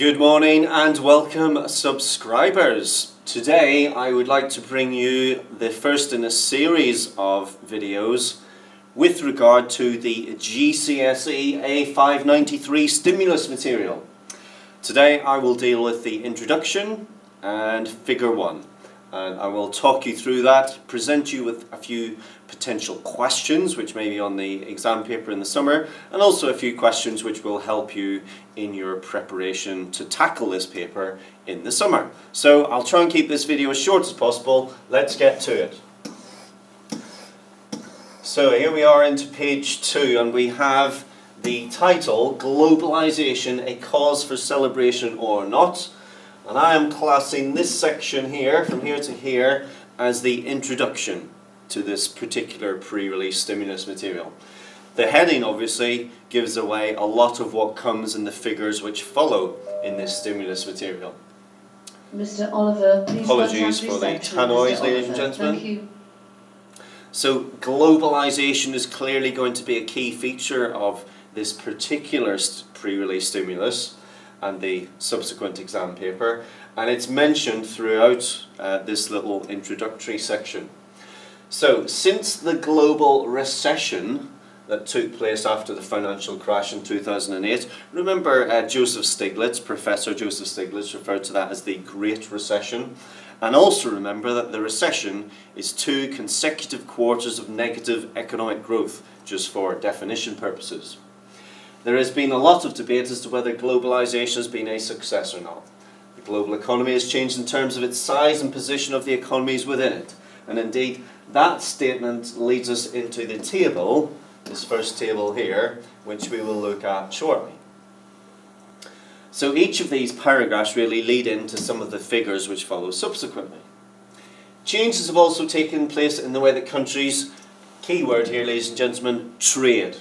Good morning and welcome subscribers. Today I would like to bring you the first in a series of videos with regard to the GCSE A593 stimulus material. Today I will deal with the introduction and figure 1. And I will talk you through that, present you with a few potential questions which may be on the exam paper in the summer, and also a few questions which will help you in your preparation to tackle this paper in the summer. So I'll try and keep this video as short as possible. Let's get to it. So here we are into page 2 and we have the title, Globalization, a Cause for Celebration or Not? And I am classing this section here, from here to here, as the introduction to this particular pre-release stimulus material. The heading obviously gives away a lot of what comes in the figures which follow in this stimulus material. Mr. Oliver, please. Apologies for the tannoys, ladies and gentlemen. Thank you. So globalization is clearly going to be a key feature of this particular pre-release stimulus and the subsequent exam paper, and it's mentioned throughout this little introductory section. So, since the global recession that took place after the financial crash in 2008, remember Joseph Stiglitz, Professor Joseph Stiglitz referred to that as the Great Recession, and also remember that the recession is 2 consecutive quarters of negative economic growth, just for definition purposes. There has been a lot of debate as to whether globalization has been a success or not. The global economy has changed in terms of its size and position of the economies within it. And indeed, that statement leads us into the table, this first table here, which we will look at shortly. So each of these paragraphs really lead into some of the figures which follow subsequently. Changes have also taken place in the way that countries, keyword here ladies and gentlemen, trade.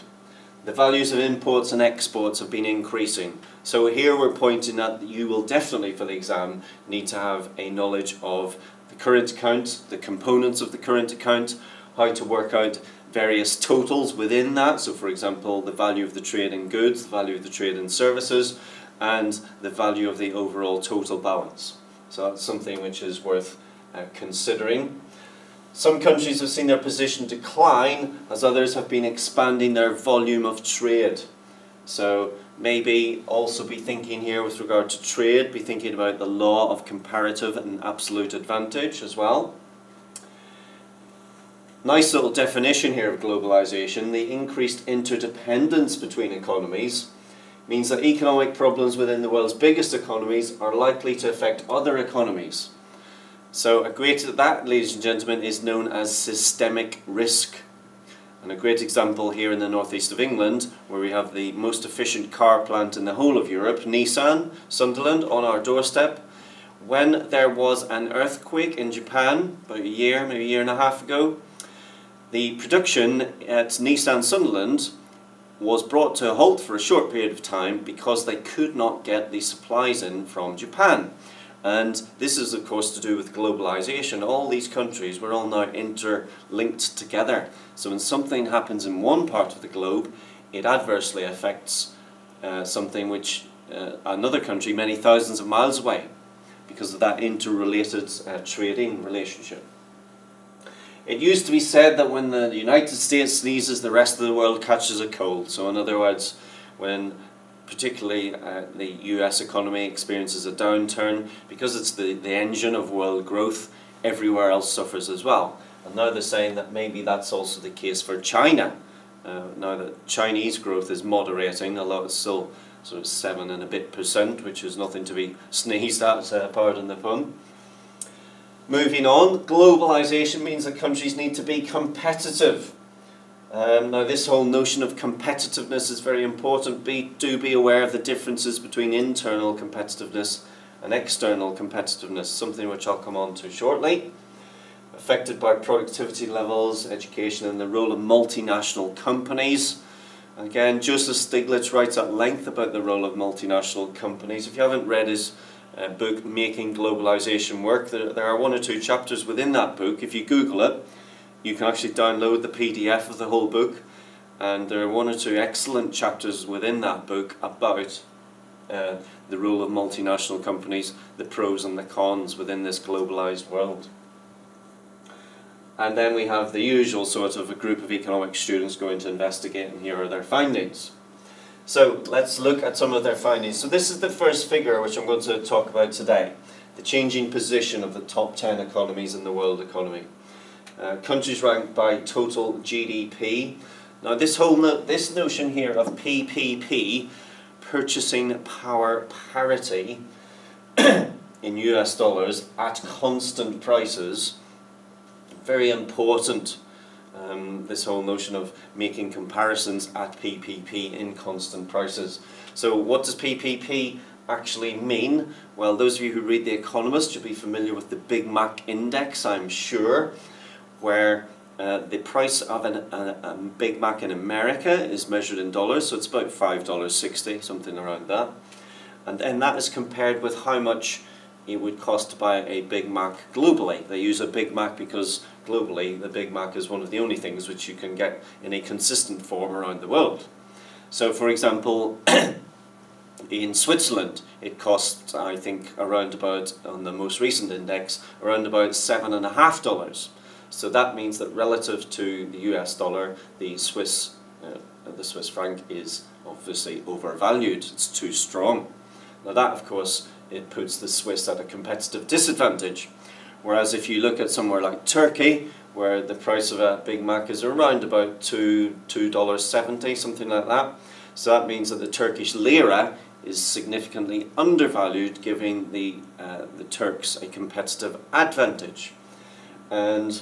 The values of imports and exports have been increasing. So here we're pointing out that you will definitely, for the exam, need to have a knowledge of the current account, the components of the current account, how to work out various totals within that. So for example, the value of the trade in goods, the value of the trade in services, and the value of the overall total balance. So that's something which is worth considering. Some countries have seen their position decline as others have been expanding their volume of trade. So maybe also be thinking here with regard to trade, be thinking about the law of comparative and absolute advantage as well. Nice little definition here of globalization. The increased interdependence between economies means that economic problems within the world's biggest economies are likely to affect other economies. So a great, that, ladies and gentlemen, is known as systemic risk. And a great example here in the northeast of England, where we have the most efficient car plant in the whole of Europe, Nissan, Sunderland, on our doorstep. When there was an earthquake in Japan, about a year, maybe a year and a half ago, the production at Nissan Sunderland was brought to a halt for a short period of time because they could not get the supplies in from Japan. And this is of course to do with globalization. All these countries were all now interlinked together. So when something happens in one part of the globe, it adversely affects something which another country many thousands of miles away because of that interrelated trading relationship. It used to be said that when the United States sneezes, the rest of the world catches a cold. So in other words, when particularly the US economy experiences a downturn, because it's the engine of world growth, everywhere else suffers as well. And now they're saying that maybe that's also the case for China. Now that Chinese growth is moderating, although it's still sort of 7 and a bit %, which is nothing to be sneezed at, pardon the pun. Moving on, globalization means that countries need to be competitive. Now this whole notion of competitiveness is very important. Do be aware of the differences between internal competitiveness and external competitiveness, something which I'll come on to shortly. Affected by productivity levels, education and the role of multinational companies. Again, Joseph Stiglitz writes at length about the role of multinational companies. If you haven't read his book, Making Globalization Work, there are 1 or 2 chapters within that book. If you Google it, you can actually download the PDF of the whole book, and there are 1 or 2 excellent chapters within that book about the role of multinational companies, the pros and the cons within this globalized world. And then we have the usual sort of a group of economics students going to investigate, and here are their findings. So let's look at some of their findings. So this is the first figure which I'm going to talk about today, the changing position of the top 10 economies in the world economy. Countries ranked by total GDP. Now this notion here of PPP, purchasing power parity in US dollars at constant prices, very important. This whole notion of making comparisons at PPP in constant prices. So what does PPP actually mean? Well, those of you who read The Economist, you'll be familiar with the Big Mac Index, I'm sure, where the price of a Big Mac in America is measured in dollars, so it's about $5.60, something around that. And then that is compared with how much it would cost to buy a Big Mac globally. They use a Big Mac because globally the Big Mac is one of the only things which you can get in a consistent form around the world. So for example, in Switzerland it costs, I think, around about, on the most recent index, around about $7.50. So that means that relative to the US dollar, the Swiss franc is obviously overvalued. It's too strong. Now that, of course, it puts the Swiss at a competitive disadvantage. Whereas if you look at somewhere like Turkey, where the price of a Big Mac is around about $2.70, something like that. So that means that the Turkish lira is significantly undervalued, giving the Turks a competitive advantage. And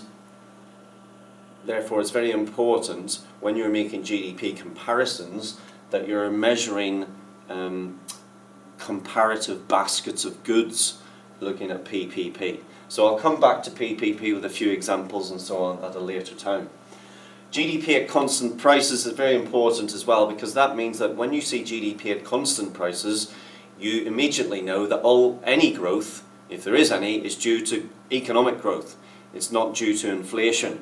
therefore it's very important when you're making GDP comparisons that you're measuring comparative baskets of goods looking at PPP. So I'll come back to PPP with a few examples and so on at a later time. GDP at constant prices is very important as well, because that means that when you see GDP at constant prices, you immediately know that any growth, if there is any, is due to economic growth. It's not due to inflation.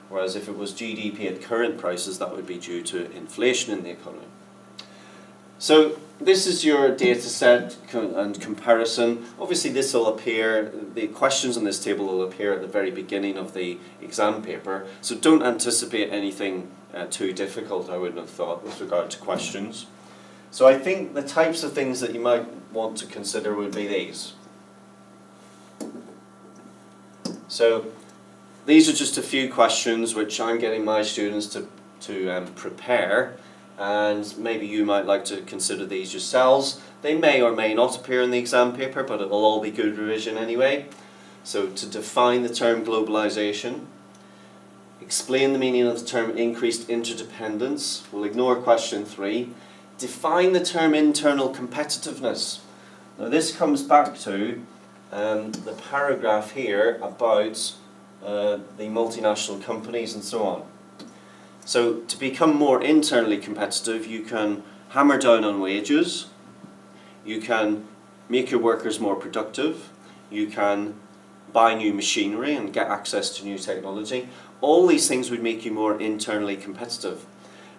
Whereas if it was GDP at current prices, that would be due to inflation in the economy. So this is your data set and comparison. Obviously this will appear, the questions on this table will appear at the very beginning of the exam paper, so don't anticipate anything too difficult, I wouldn't have thought, with regard to questions. So I think the types of things that you might want to consider would be these. So these are just a few questions which I'm getting my students to prepare, and maybe you might like to consider these yourselves. They may or may not appear in the exam paper, but it will all be good revision anyway. So to define the term globalization, explain the meaning of the term increased interdependence. We'll ignore question 3. Define the term internal competitiveness. Now this comes back to the paragraph here about the multinational companies and so on. So to become more internally competitive, you can hammer down on wages, you can make your workers more productive, you can buy new machinery and get access to new technology. All these things would make you more internally competitive.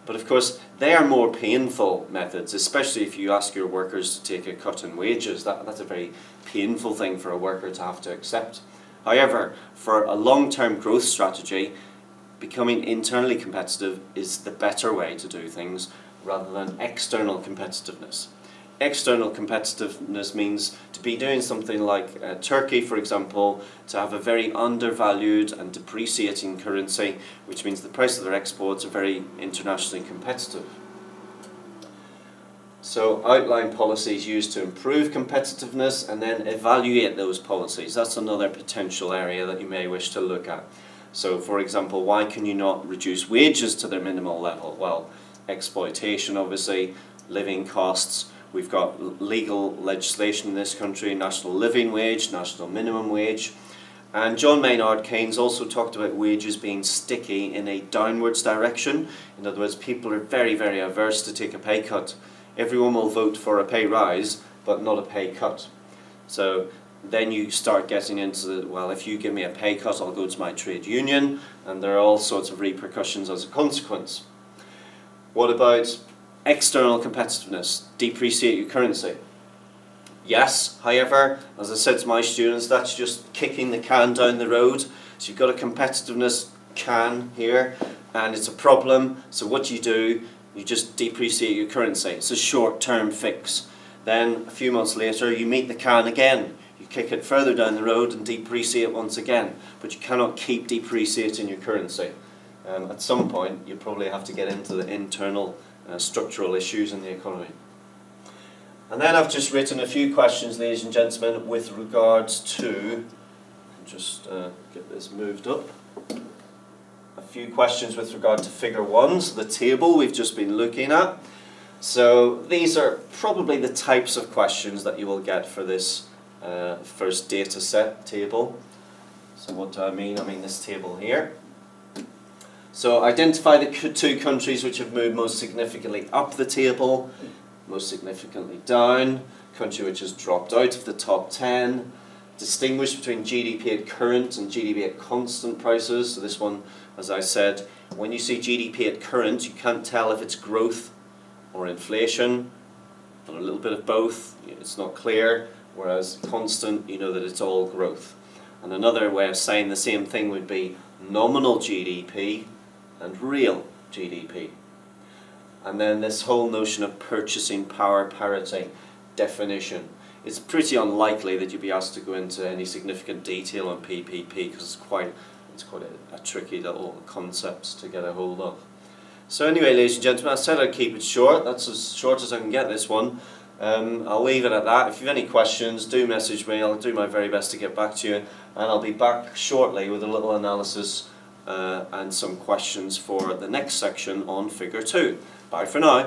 But of course, they are more painful methods, especially if you ask your workers to take a cut in wages. That's a very painful thing for a worker to have to accept. However, for a long-term growth strategy, becoming internally competitive is the better way to do things rather than external competitiveness. External competitiveness means to be doing something like Turkey, for example, to have a very undervalued and depreciating currency, which means the price of their exports are very internationally competitive. So outline policies used to improve competitiveness and then evaluate those policies. That's another potential area that you may wish to look at. So for example, why can you not reduce wages to their minimal level? Well, exploitation obviously, living costs. We've got legal legislation in this country, national living wage, national minimum wage. And John Maynard Keynes also talked about wages being sticky in a downwards direction. In other words, people are very, very averse to take a pay cut. Everyone will vote for a pay rise, but not a pay cut. So then you start getting into, well, if you give me a pay cut, I'll go to my trade union, and there are all sorts of repercussions as a consequence. What about external competitiveness? Depreciate your currency. Yes, however, as I said to my students, that's just kicking the can down the road. So you've got a competitiveness can here, and it's a problem. So what do, you just depreciate your currency. It's a short-term fix. Then a few months later, you meet the can again. You kick it further down the road and depreciate once again. But you cannot keep depreciating your currency. At some point, you probably have to get into the internal structural issues in the economy. And then I've just written a few questions, ladies and gentlemen, with regards to, just get this moved up, a few questions with regard to figure 1, so the table we've just been looking at. So these are probably the types of questions that you will get for this first data set table. So what do I mean? I mean this table here. So identify the 2 countries which have moved most significantly up the table, most significantly down, country which has dropped out of the top 10, distinguish between GDP at current and GDP at constant prices. So this one, as I said, when you see GDP at current, you can't tell if it's growth or inflation, or a little bit of both, it's not clear, whereas constant, you know that it's all growth. And another way of saying the same thing would be nominal GDP and real GDP. And then this whole notion of purchasing power parity definition. It's pretty unlikely that you'd be asked to go into any significant detail on PPP because it's quite a tricky little concept to get a hold of. So anyway, ladies and gentlemen, I said I'd keep it short. That's as short as I can get this one. I'll leave it at that. If you have any questions, do message me. I'll do my very best to get back to you. And I'll be back shortly with a little analysis and some questions for the next section on figure 2. Bye for now.